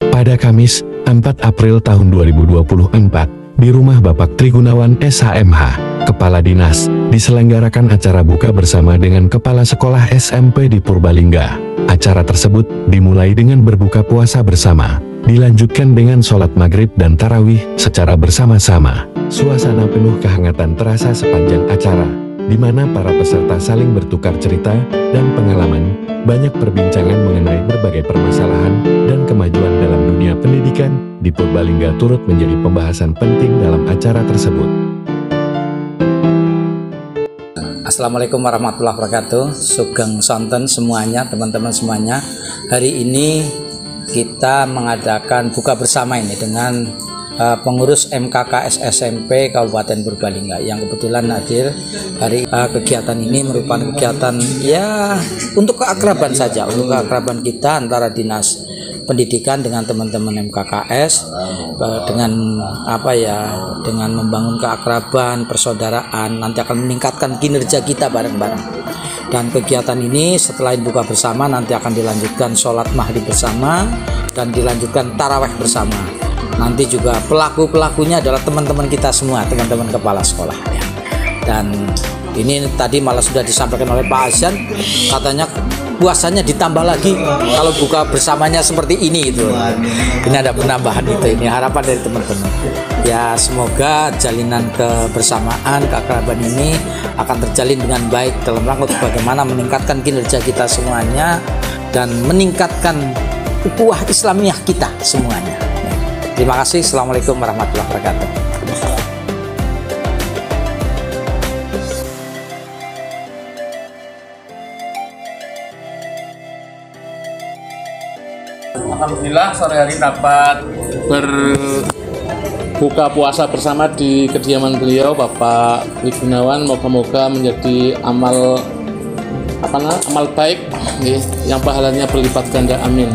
Pada Kamis, 4 April tahun 2024, di rumah Bapak Trigunawan SHMH, Kepala Dinas, diselenggarakan acara buka bersama dengan Kepala Sekolah SMP di Purbalingga. Acara tersebut dimulai dengan berbuka puasa bersama, dilanjutkan dengan sholat maghrib dan tarawih secara bersama-sama. Suasana penuh kehangatan terasa sepanjang acara, di mana para peserta saling bertukar cerita dan pengalaman. Banyak perbincangan mengenai berbagai permasalahan dan kemajuan dalam dunia pendidikan di Purbalingga turut menjadi pembahasan penting dalam acara tersebut. Assalamualaikum warahmatullahi wabarakatuh. Sugeng sonten semuanya, teman-teman semuanya. Hari ini kita mengadakan buka bersama ini dengan pengurus MKKS SMP Kabupaten Purbalingga yang kebetulan hadir. Hari kegiatan ini merupakan kegiatan ya untuk keakraban saja, untuk keakraban kita antara Dinas Pendidikan dengan teman-teman MKKS, dengan dengan membangun keakraban, persaudaraan, nanti akan meningkatkan kinerja kita bareng-bareng. Dan kegiatan ini setelah buka bersama nanti akan dilanjutkan sholat maghrib bersama dan dilanjutkan taraweh bersama. Nanti juga pelaku-pelakunya adalah teman-teman kita semua, teman-teman kepala sekolah. Dan ini tadi malah sudah disampaikan oleh Pak Azan, katanya puasanya ditambah lagi kalau buka bersamanya seperti ini itu. Ini ada penambahan itu, ini harapan dari teman-teman. Ya semoga jalinan kebersamaan, keakraban ini akan terjalin dengan baik dalam rangka bagaimana meningkatkan kinerja kita semuanya dan meningkatkan ukhuwah Islamiyah kita semuanya. Terima kasih. Assalamualaikum warahmatullahi wabarakatuh. Alhamdulillah sore hari dapat berbuka puasa bersama di kediaman beliau Bapak Trigunawan. Moga-moga menjadi amal baik yang pahalanya berlipat ganda, amin.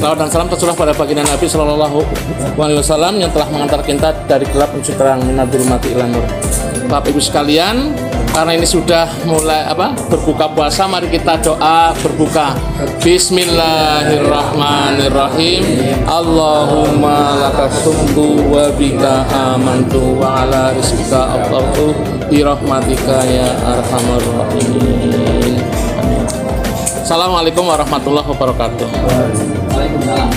Salawat dan salam tercurah pada baginda Nabi Shallallahu Alaihi Wasallam yang telah mengantar kita dari gelap menuju terang, minadul mati ilan nur. Bapak Ibu sekalian, karena ini sudah mulai berbuka puasa, mari kita doa berbuka. Bismillahirrahmanirrahim. Allahumma lakasumtu wa bika amantu wa ala rizqika afdaltu bi rahmatika ya arhamar rahimin. Assalamualaikum warahmatullahi wabarakatuh. Waalaikumsalam.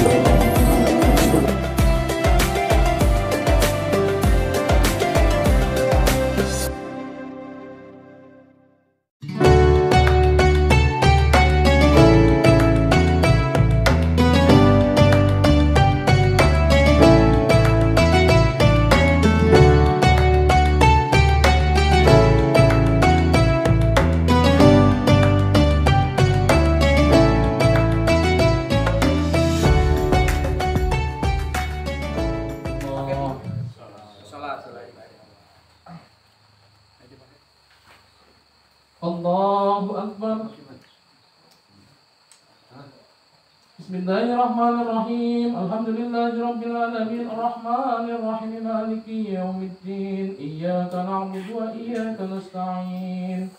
Allahu Akbar. Bismillahirrahmanirrahim. Alhamdulillahirabbil alamin arrahmanir rahim maliki yaumiddin. Iyyaka na'budu wa iyyaka nasta'in.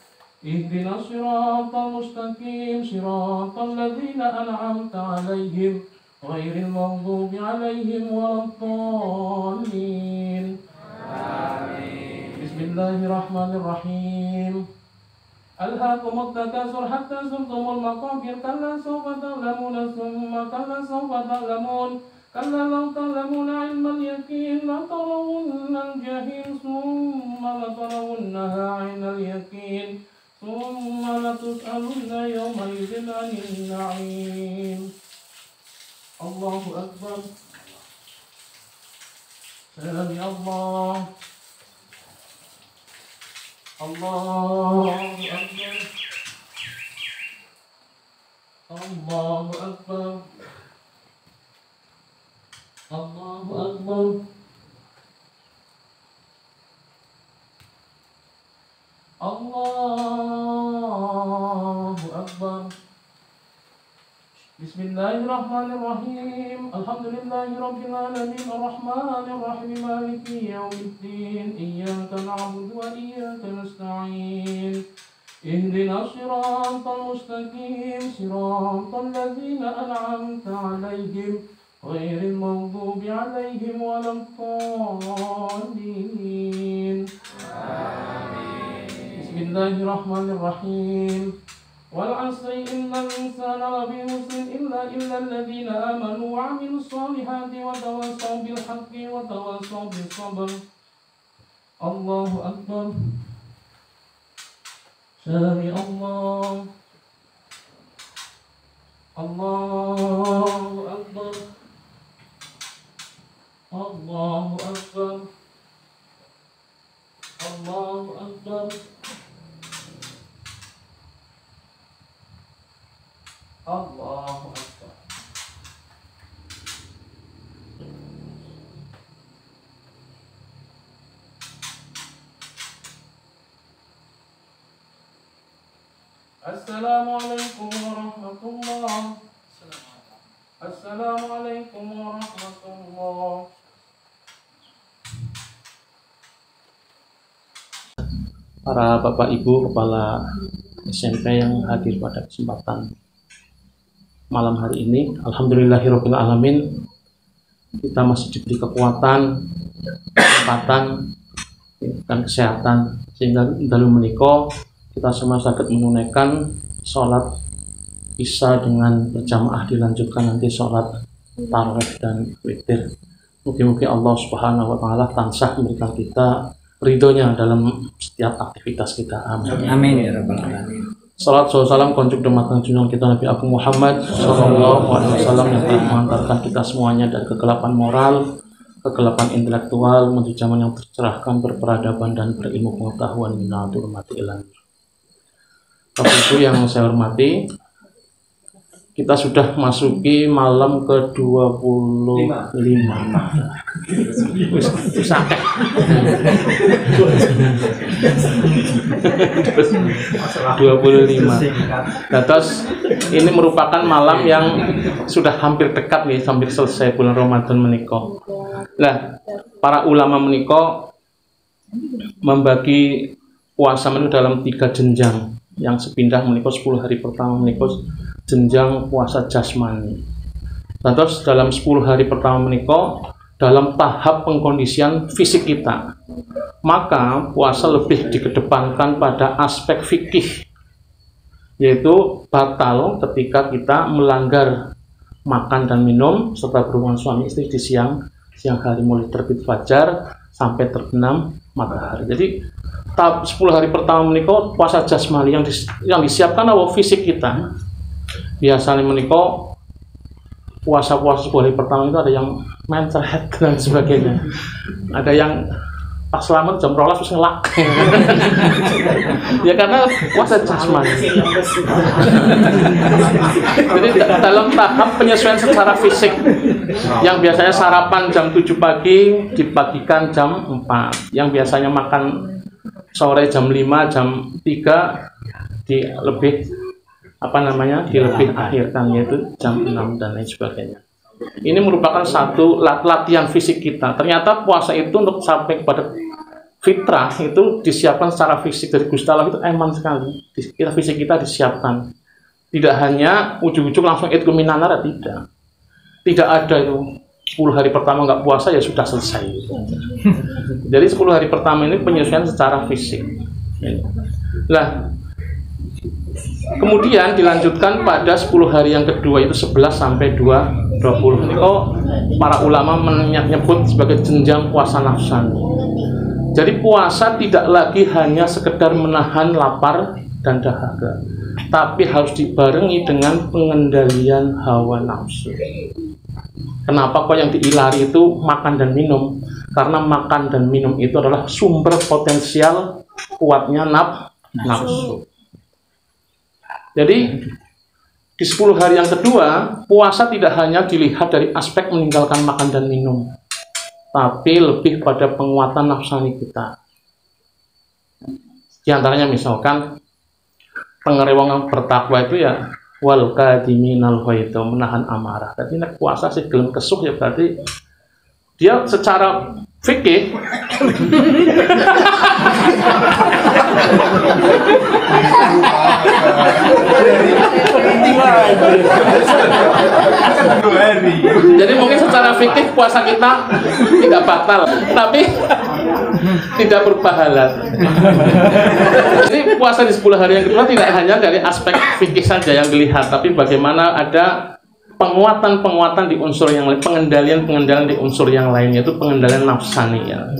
Ihdinas siratal mustaqim, siratal ladzina an'amta 'alaihim ghairil maghdubi 'alaihim waladdallin. Amin. Bismillahirrahmanirrahim. Alhaakumut takasur hatta zurtumul maqabir, kalla sawfa ta'lamuna thumma kalla sawfa ta'lamun, kalla law ta'lamuna 'ilmal yaqin la tarawunnal jahim thumma la tarawunnaha 'ainal yaqin thumma la tus'alunna yawma idzin 'anil na'im. Allahu Akbar. Sami Allah. Allahu Akbar. Allahu Akbar. Allahu Akbar. Allahu Akbar. Bismillahirrahmanirrahim. Alhamdulillahirabbil alamin arrahmanir rahim maliki yaumiddin. Iyyaka na'budu wa iyyaka nasta'in. Ihdinas siratal mustaqim, siratal ladzina an'amta 'alaihim غير المغضوب عليهم ولا الضالين. بسم الله الرحمن الرحيم. والعصر إن الإنسان لفي خسر إلا الذين آمنوا وعملوا الصالحات وتواصوا بالحق وتواصوا بالصبر. الله أكبر. سمع الله. الله أكبر. الله أكبر. الله أكبر. الله أكبر. السلام عليكم ورحمة الله. السلام عليكم ورحمة الله. Para Bapak Ibu Kepala SMP yang hadir pada kesempatan malam hari ini, alhamdulillahirabbil alamin, kita masih diberi kekuatan, kesempatan dan kesehatan sehingga dalam menika kita semua saged menunaikan sholat Isya dengan berjamaah, dilanjutkan nanti sholat tarawih dan witir. Mugi-mugi Allah Subhanahu wa taala tansah memberikan kita ridhonya dalam setiap aktivitas kita. Amin. Amin ya rabbal alamin. Salat salam konjuk dumateng junjungan kita Nabi Agung Muhammad sallallahu alaihi wasallam yang telah mengantarkan kita semuanya dari kegelapan moral, kegelapan intelektual menuju zaman yang tercerahkan, berperadaban dan berilmu pengetahuan minatul mati ilan. Bapak Ibu yang saya hormati, kita sudah masuki malam ke-25. Wis akeh. 25. Nah, terus ini merupakan malam yang sudah hampir dekat nih, hampir selesai bulan Ramadan menika. Nah, para ulama menika membagi puasa menika dalam 3 jenjang. Yang sepindah menika 10 hari pertama menika jenjang puasa jasmani. Dan terus dalam 10 hari pertama menika dalam tahap pengkondisian fisik kita. Maka puasa lebih dikedepankan pada aspek fikih, yaitu batal ketika kita melanggar makan dan minum serta berhubungan suami istri di siang hari mulai terbit fajar sampai terbenam matahari. Jadi tahap 10 hari pertama menika puasa jasmani yang disiapkan awal fisik kita. Biasanya menika puasa-puasa 10 hari pertama itu ada yang main cerhet dan sebagainya. Ada yang pas selamat jam 12 terus ngelak. Ya karena puasa jasmani. Jadi dalam tahap penyesuaian secara fisik, yang biasanya sarapan jam 7 pagi dibagikan jam 4, yang biasanya makan sore jam 5, jam 3 di lebih di lebih akhirkan, yaitu jam 6 dan lain sebagainya. Ini merupakan satu latihan fisik kita. Ternyata puasa itu untuk sampai kepada fitrah itu disiapkan secara fisik dari Gusti Allah, itu eman sekali. Fisik kita disiapkan. Tidak hanya ujung-ujung langsung idku minanara, tidak. Tidak ada itu 10 hari pertama nggak puasa ya sudah selesai. Jadi 10 hari pertama ini penyesuaian secara fisik. Nah, kemudian dilanjutkan pada 10 hari yang kedua, itu 11 sampai 20. Ini para ulama menyebut sebagai jenjang puasa nafsani. Jadi puasa tidak lagi hanya sekedar menahan lapar dan dahaga, tapi harus dibarengi dengan pengendalian hawa nafsu. Kenapa kok yang diilari itu makan dan minum? Karena makan dan minum itu adalah sumber potensial kuatnya nafsu. Jadi di 10 hari yang kedua, puasa tidak hanya dilihat dari aspek meninggalkan makan dan minum, tapi lebih pada penguatan nafsani kita. Di antaranya misalkan pengerewangan bertakwa itu ya wal kadiminal ghaidha, menahan amarah. Jadi nek puasa sih gelem kesuh ya berarti dia secara fikih jadi mungkin fikih puasa kita tidak batal, tapi tidak berpahala. Jadi puasa di 10 hari yang kedua tidak hanya dari aspek fikih saja yang dilihat, tapi bagaimana ada penguatan di unsur yang lain, pengendalian di unsur yang lain, yaitu pengendalian nafsani, ya,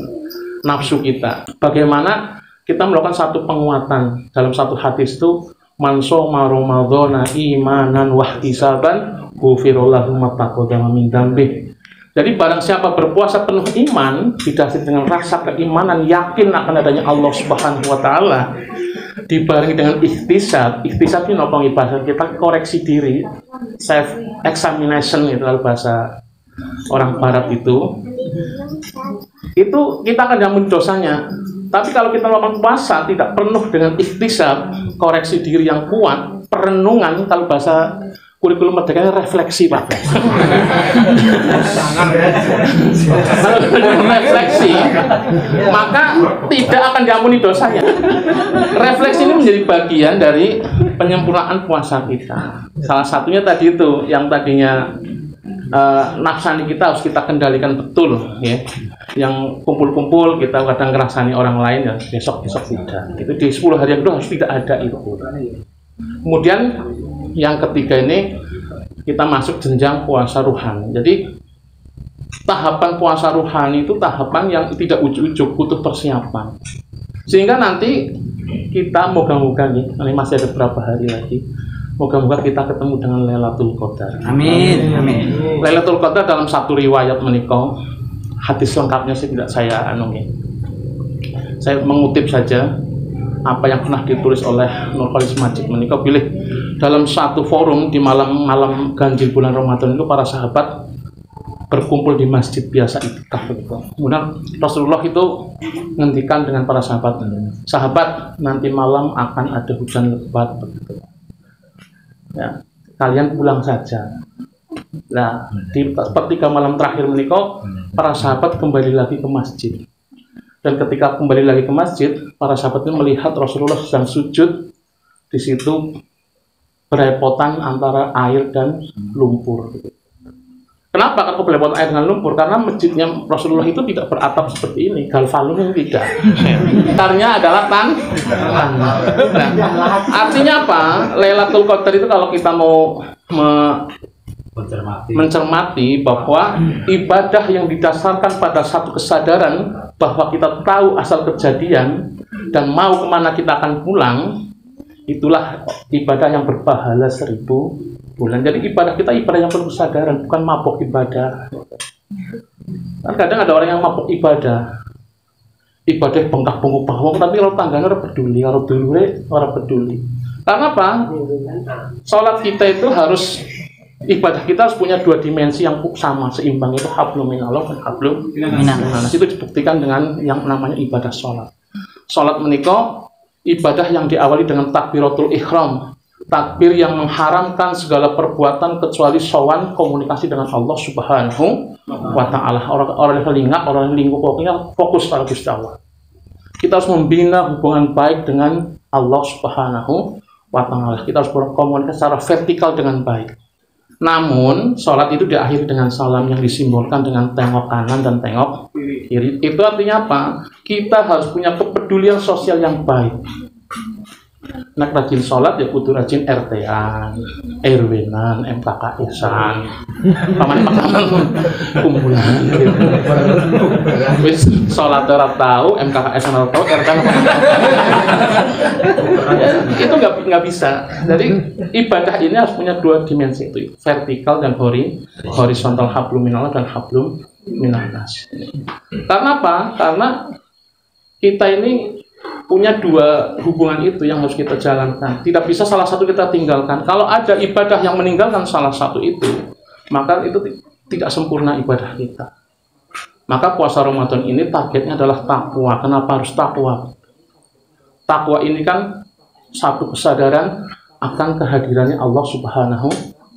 nafsu kita. Bagaimana kita melakukan satu penguatan dalam satu hadis itu, man shoma ramadhana imanan wahtisaban ghufirallahu ma taqaddama min dzambi. Jadi barang siapa berpuasa penuh iman, didasari dengan rasa keimanan, yakin akan adanya Allah Subhanahu wa taala, dibarengi dengan ikhtisab. Ikhtisab ini nopong bahasa kita koreksi diri, self examination itu kalau bahasa orang barat itu kita akan diampuni dosanya. Tapi kalau kita melakukan puasa tidak penuh dengan ikhtisab, koreksi diri yang kuat, perenungan, kalau bahasa kurikulum merdeka refleksi, Pak. Refleksi, maka tidak akan diampuni dosanya. Refleksi ini menjadi bagian dari penyempurnaan puasa kita. Salah satunya tadi itu, yang tadinya nafsani kita harus kita kendalikan betul, ya. Yang kumpul-kumpul kita kadang ngerasani orang lain, ya besok tidak. Itu di 10 hari yang kedua harus tidak ada itu. Kemudian yang ketiga ini kita masuk jenjang puasa ruhani. Jadi tahapan puasa ruhani itu tahapan yang tidak ujuk-ujuk, butuh persiapan. Sehingga nanti kita moga-moga nih, ini masih ada beberapa hari lagi, moga-moga kita ketemu dengan Lailatul Qadar. Amin. Amin. Lailatul Qadar dalam satu riwayat menika, hadis lengkapnya sih tidak saya saya mengutip saja apa yang pernah ditulis oleh Nur Khalis Majid menika, pilih dalam satu forum di malam ganjil bulan Ramadan itu para sahabat berkumpul di masjid biasa iktikaf begitu. Kemudian Rasulullah itu ngendikan dengan para sahabat, nanti malam akan ada hujan lebat begitu. Ya, kalian pulang saja. Nah, di sepertiga malam terakhir menika para sahabat kembali lagi ke masjid. Dan ketika kembali lagi ke masjid, para sahabat itu melihat Rasulullah sedang sujud di situ, berepotan antara air dan lumpur. Kenapa kalau belepotan air dengan lumpur? Karena masjidnya Rasulullah itu tidak beratap seperti ini, galvalum ini tidak. Gitarnya adalah tanah. Nah, artinya apa? Lailatul Qadar itu kalau kita mau mencermati bahwa ibadah yang didasarkan pada satu kesadaran bahwa kita tahu asal kejadian dan mau kemana kita akan pulang, itulah ibadah yang berpahala 1000 bulan. Jadi ibadah kita ibadah yang penuh kesadaran, bukan mabok ibadah. Kan kadang ada orang yang mabok ibadah bengkak-bengkok bawang, tapi kalau tangganya orang peduli, orang peduli. Karena apa? Sholat kita itu harus, ibadah kita harus punya dua dimensi yang sama, seimbang, itu hablum minallah dan hablum minannas. Itu dibuktikan dengan yang namanya ibadah sholat. Sholat menika ibadah yang diawali dengan takbiratul ihram, takbir yang mengharamkan segala perbuatan kecuali sowan komunikasi dengan Allah Subhanahu wa ta'ala. Orang yang lingap, orang yang lingkup, pokoknya fokus pada Gusti Allah. Kita harus membina hubungan baik dengan Allah Subhanahu wa ta'ala. Kita harus berkomunikasi secara vertikal dengan baik. Namun, sholat itu diakhiri dengan salam yang disimbolkan dengan tengok kanan dan tengok kiri. Itu artinya apa? Kita harus punya kepedulian sosial yang baik. Nak rajin sholat ya kudu rajin RT-an, RW-an, MKKS-an, paman-paman kumpulan gitu. Wis sholat ora tahu, MKKS-an ora tahu, RT-an itu nggak bisa. Jadi ibadah ini harus punya dua dimensi itu, vertikal dan horizontal, hablum minallah dan hablum minannas. Karena apa? Karena kita ini punya dua hubungan itu yang harus kita jalankan. Tidak bisa salah satu kita tinggalkan. Kalau ada ibadah yang meninggalkan salah satu itu, maka itu tidak sempurna ibadah kita. Maka puasa Ramadan ini targetnya adalah takwa. Kenapa harus takwa? Takwa ini kan satu kesadaran akan kehadirannya Allah Subhanahu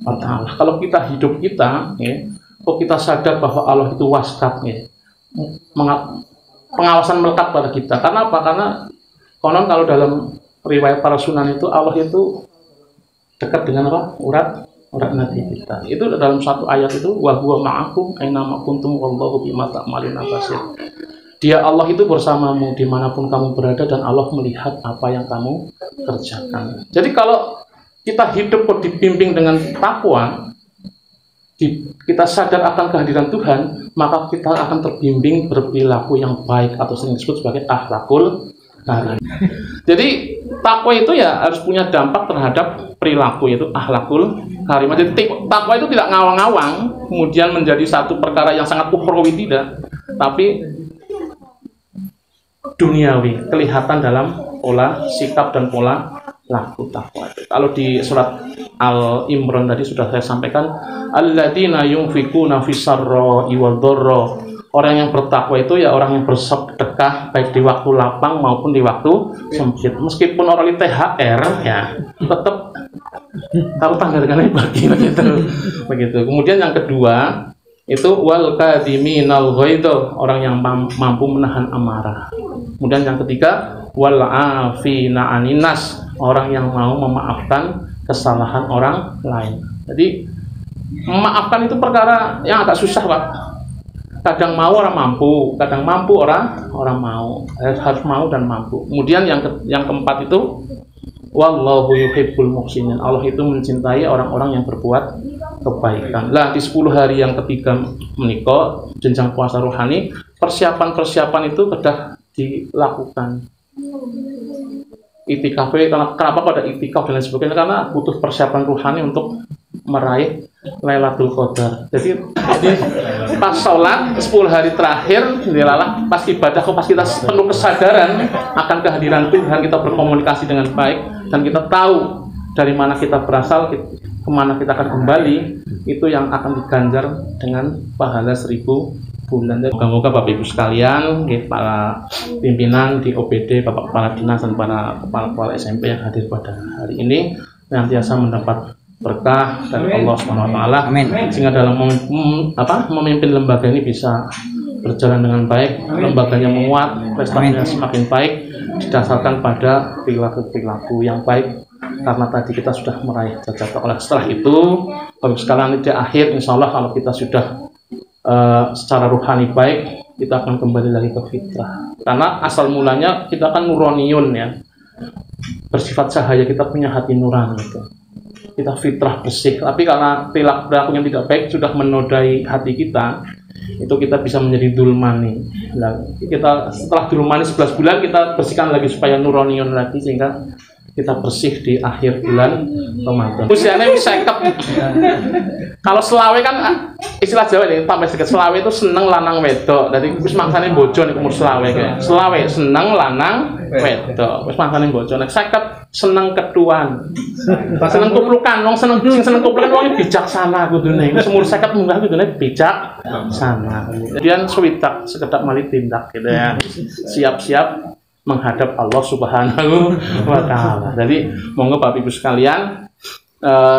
wa ta'ala. Kalau kita hidup kita, kalau kita sadar bahwa Allah itu waskat, pengawasan melekat pada kita. Karena apa? Karena konon kalau dalam riwayat para sunan itu Allah itu dekat dengan apa? Urat rahmati kita. Itu dalam satu ayat itu, wa huwa ma'akum aina ma kuntum wallahu bima ta'maluna basir. Dia Allah itu bersamamu dimanapun kamu berada dan Allah melihat apa yang kamu kerjakan. Jadi kalau kita hidup dibimbing dengan takwa, kita sadar akan kehadiran Tuhan, maka kita akan terbimbing berperilaku yang baik atau sering disebut sebagai akhlakul karimah. Jadi takwa itu ya harus punya dampak terhadap perilaku, yaitu akhlakul karimah. Jadi takwa itu tidak ngawang-ngawang kemudian menjadi satu perkara yang sangat ukhrawi, tidak, tapi duniawi, kelihatan dalam pola sikap dan pola laku takwa. Kalau di surat Al-Imran tadi sudah saya sampaikan, alladzina yunfikuna fis-sarra'i wad-dharra. Orang yang bertakwa itu ya orang yang bersedekah baik di waktu lapang maupun di waktu sempit. Meskipun orang di THR ya tetap taruh tanggalnya bagi begitu. Kemudian yang kedua itu wal kadhiminal ghaidha, orang yang mampu menahan amarah. Kemudian yang ketiga wal afina aninas, orang yang mau memaafkan kesalahan orang lain. Jadi memaafkan itu perkara yang agak susah, Pak. Kadang mau orang mampu, kadang mampu orang mau. Harus mau dan mampu. Kemudian yang keempat itu wallahu yuhibbul muhsinin. Allah itu mencintai orang-orang yang berbuat kebaikan. Lah di 10 hari yang ketiga menikah, jenjang puasa rohani, persiapan-persiapan itu sudah dilakukan. Itikaf, kenapa pada itikaf dan lain sebagainya? Karena butuh persiapan rohani untuk meraih Lailatul Qadar. Jadi pas sholat 10 hari terakhir, pas ibadah, pas kita penuh kesadaran akan kehadiran Tuhan, kita berkomunikasi dengan baik dan kita tahu dari mana kita berasal, kemana kita akan kembali, itu yang akan diganjar dengan pahala 1000 bulan. Moga-moga Bapak Ibu sekalian, para pimpinan di OPD, Bapak Kepala Dinas dan para kepala SMP yang hadir pada hari ini senantiasa mendapat berkah dari Allah SWT, sehingga dalam memimpin lembaga ini bisa berjalan dengan baik, lembaganya menguat, prestasinya semakin baik, didasarkan pada perilaku yang baik, karena tadi kita sudah meraih derajat. Oleh setelah itu, baru sekarang di akhir, insya Allah kalau kita sudah secara ruhani baik, kita akan kembali lagi ke fitrah. Karena asal mulanya kita kan nuroniyun ya, bersifat cahaya, kita punya hati nurani itu. Kita fitrah bersih, tapi karena perilaku yang tidak baik sudah menodai hati kita, itu kita bisa menjadi dulmani. Nah, kita setelah dulmani 11 bulan kita bersihkan lagi supaya nuraniun lagi, sehingga kita bersih di akhir bulan Ramadan. Usianya bisa sekep. Kalau selawe kan istilah Jawa ini tambah sedikit, selawe itu seneng lanang wedok. Jadi wis mangsane bojo nek umur selawe kae. Selawe seneng lanang wedok. Wis mangsane bojo. Nek sekep seneng ketuan. Seneng kuplukan, wong sing seneng kuplukan wong bijaksana kudune. Wis umur 50 munggah kudune bijaksana. Kemudian swidak sekedap mali tindak gitu ya. Siap-siap menghadap Allah Subhanahu wa Ta'ala. Jadi monggo Bapak Ibu sekalian,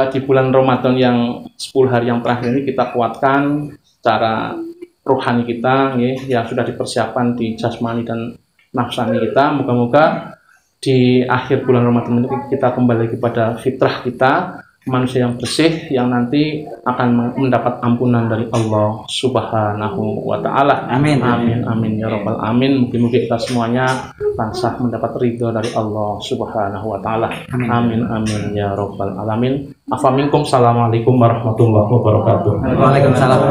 di bulan Ramadan yang 10 hari yang terakhir ini kita kuatkan secara rohani kita yang sudah dipersiapkan di jasmani dan nafsani kita. Moga-moga di akhir bulan Ramadan ini kita kembali kepada fitrah kita, manusia yang bersih, yang nanti akan mendapat ampunan dari Allah Subhanahu wa Ta'ala. Amin. Amin. Amin ya Rabbal Amin. Mungkin kita semuanya langsung mendapat ridho dari Allah Subhanahu wa Ta'ala. Amin. Amin ya Rabbal Alamin. Afaminkum. Assalamualaikum warahmatullahi wabarakatuh. Waalaikumsalam.